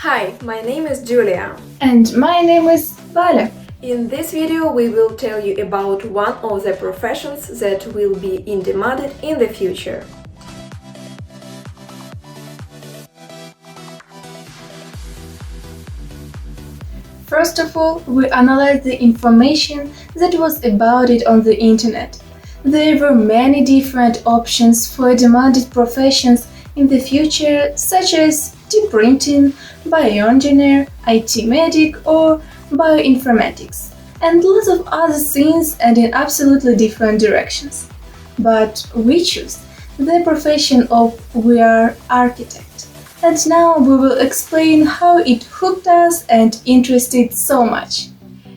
Hi, my name is Julia. And my name is Vale. In this video we will tell you about one of the professions that will be in demand in the future. First of all, we analyze the information that was about it on the internet. There were many different options for demanded professions in the future, such as deep printing, bioengineer, IT medic, or bioinformatics, and lots of other things and in absolutely different directions. But we choose the profession of we are architect. And now we will explain how it hooked us and interested so much.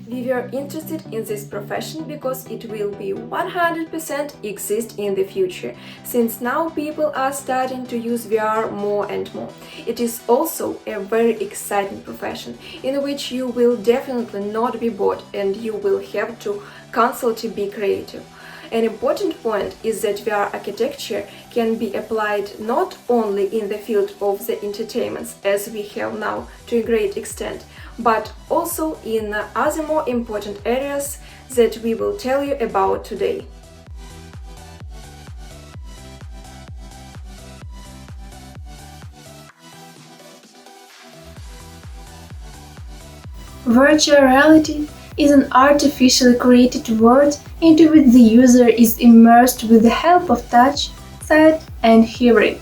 We were interested in this profession because it will be 100% exist in the future, since now people are starting to use VR more and more. It is also a very exciting profession in which you will definitely not be bored and you will have to constantly be creative. An important point is that VR architecture can be applied not only in the field of the entertainments, as we have now to a great extent, but also in other more important areas that we will tell you about today. Virtual reality is an artificially created world into which the user is immersed with the help of touch, sight, and hearing.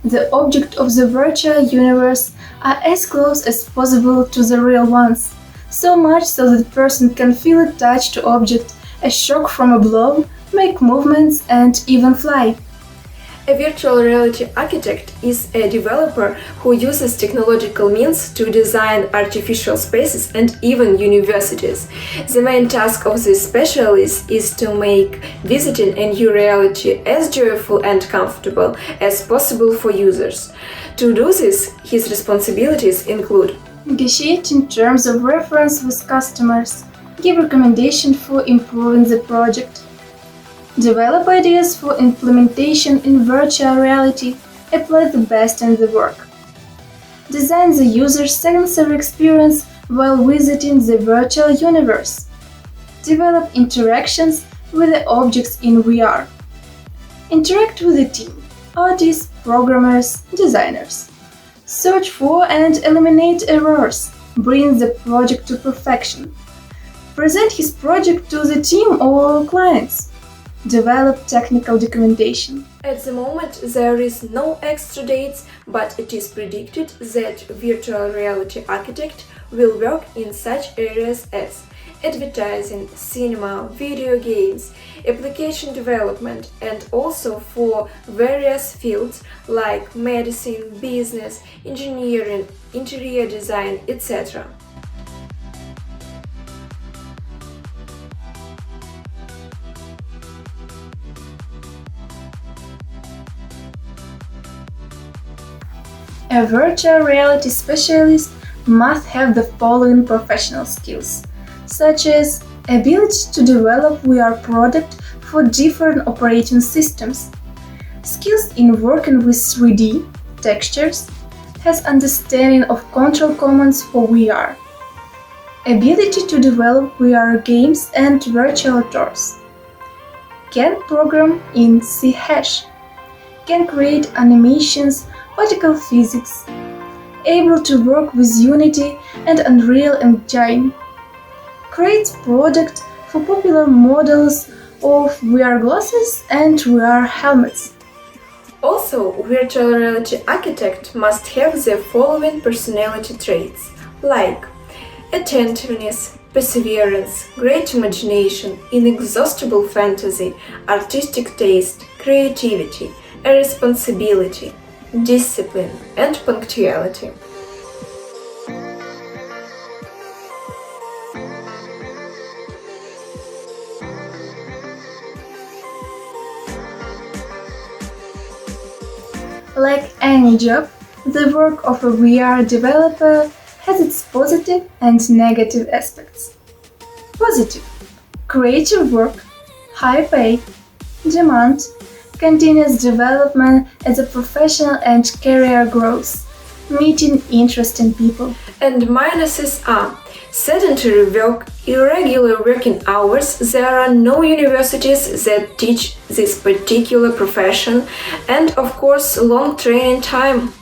The objects of the virtual universe are as close as possible to the real ones, so much so that the person can feel attached to object, a shock from a blow, make movements, and even fly. A virtual reality architect is a developer who uses technological means to design artificial spaces and even universities. The main task of this specialist is to make visiting a new reality as joyful and comfortable as possible for users. To do this, his responsibilities include Negotiating terms of reference with customers, give recommendations for improving the project, develop ideas for implementation in virtual reality, apply the best in the work. Design the user's sensory experience while visiting the virtual universe. Develop interactions with the objects in VR. Interact with the team, artists, programmers, designers. Search for and eliminate errors. Bring the project to perfection. Present his project to the team or clients. Develop technical documentation. At the moment, there is no extra dates, but it is predicted that virtual reality architect will work in such areas as advertising, cinema, video games, application development, and also for various fields like medicine, business, engineering, interior design, etc. A virtual reality specialist must have the following professional skills, such as ability to develop VR product for different operating systems, skills in working with 3D, textures, has understanding of control commands for VR, ability to develop VR games and virtual tours, can program in C#, can create animations, particle physics, able to work with Unity and Unreal Engine, creates product for popular models of VR glasses and VR helmets. Also, virtual reality architect must have the following personality traits, like attentiveness, perseverance, great imagination, inexhaustible fantasy, artistic taste, creativity, a responsibility, discipline, and punctuality. Like any job, the work of a VR developer has its positive and negative aspects. Positive: creative work, high pay, demand, continuous development as a professional and career growth. meeting interesting people. And minuses are sedentary work, irregular working hours, there are no universities that teach this particular profession, and of course, long training time.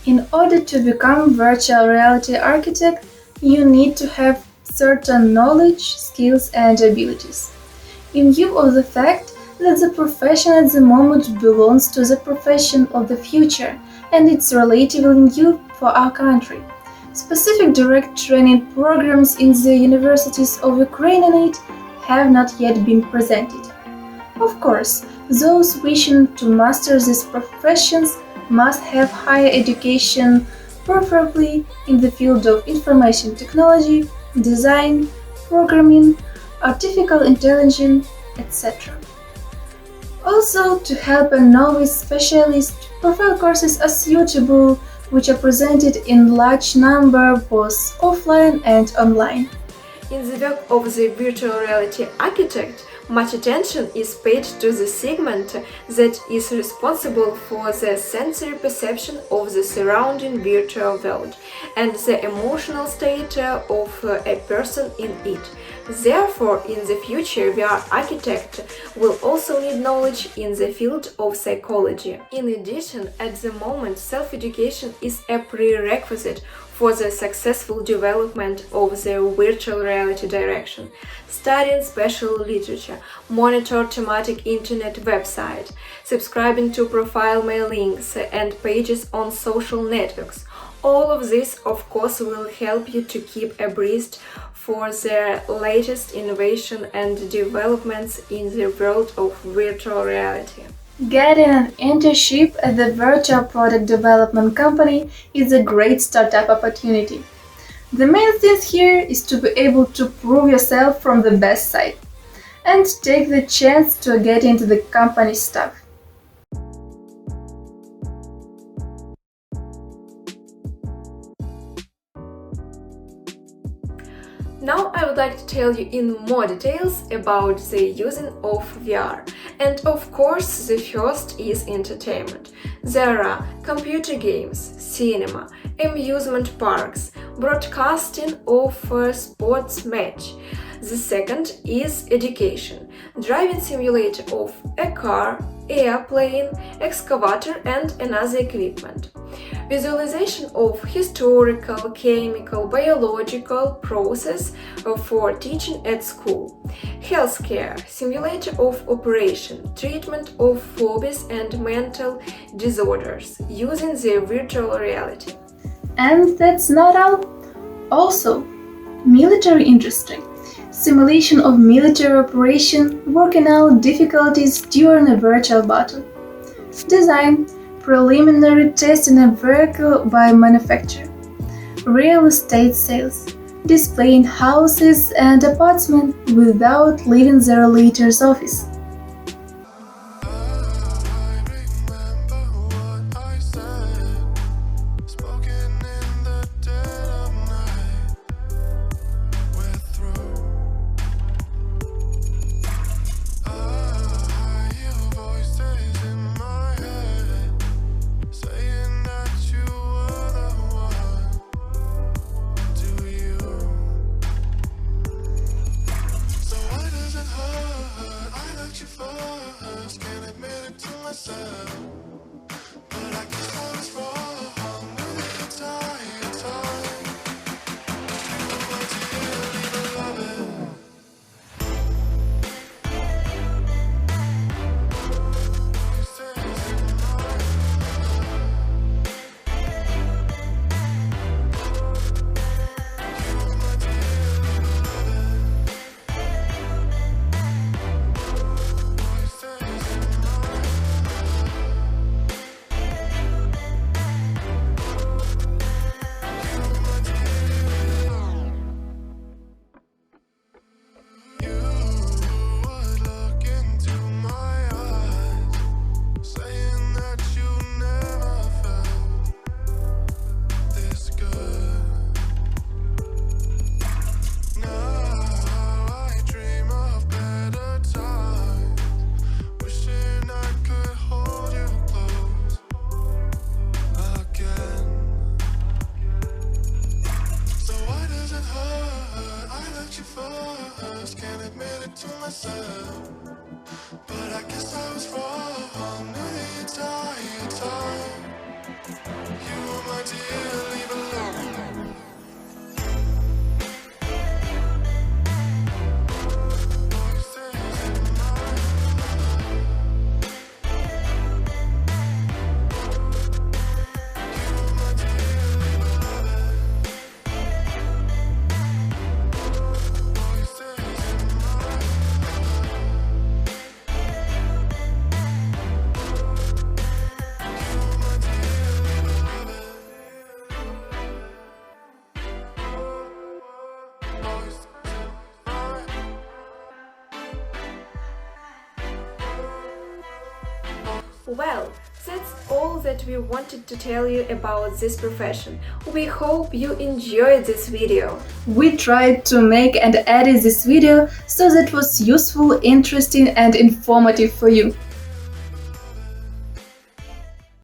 In order to become virtual reality architect, you need to have certain knowledge, skills and abilities. In view of the fact that the profession at the moment belongs to the profession of the future and it's relatively new for our country. Specific direct training programs in the universities of Ukraine and it have not yet been presented. Of course, those wishing to master these professions must have higher education, preferably in the field of information technology, design, programming, artificial intelligence, etc. Also, to help a novice specialist, profile courses are suitable, which are presented in large number both offline and online. In the work of the virtual reality architect, much attention is paid to the segment that is responsible for the sensory perception of the surrounding virtual world and the emotional state of a person in it. Therefore, in the future, VR architect will also need knowledge in the field of psychology. In addition, at the moment, self-education is a prerequisite for the successful development of the virtual reality direction. Studying special literature, monitor thematic internet website, subscribing to profile mailings and pages on social networks. All of this, of course, will help you to keep abreast for the latest innovation and developments in the world of virtual reality. Getting an internship at the virtual product development company is a great startup opportunity. The main thing here is to be able to prove yourself from the best side and take the chance to get into the company staff. Now I would like to tell you in more details about the using of VR. And of course, the first is entertainment. There are computer games, cinema, amusement parks, broadcasting of a sports match. The second is education, driving simulator of a car, airplane, excavator and another equipment. Visualization of historical, chemical, biological process for teaching at school. Healthcare, simulator of operation, treatment of phobias and mental disorders using the virtual reality. And that's not all. Also, military industry. Simulation of military operation, working out difficulties during a virtual battle. Design, preliminary testing a vehicle by manufacturer. Real estate sales, displaying houses and apartments without leaving the realtor's office. admit it to myself, but I guess I was wrong the entire time. You were my dear, leave alone. Well, that's all that we wanted to tell you about this profession. We hope you enjoyed this video. We tried to make and edit this video so that it was useful, interesting and informative for you.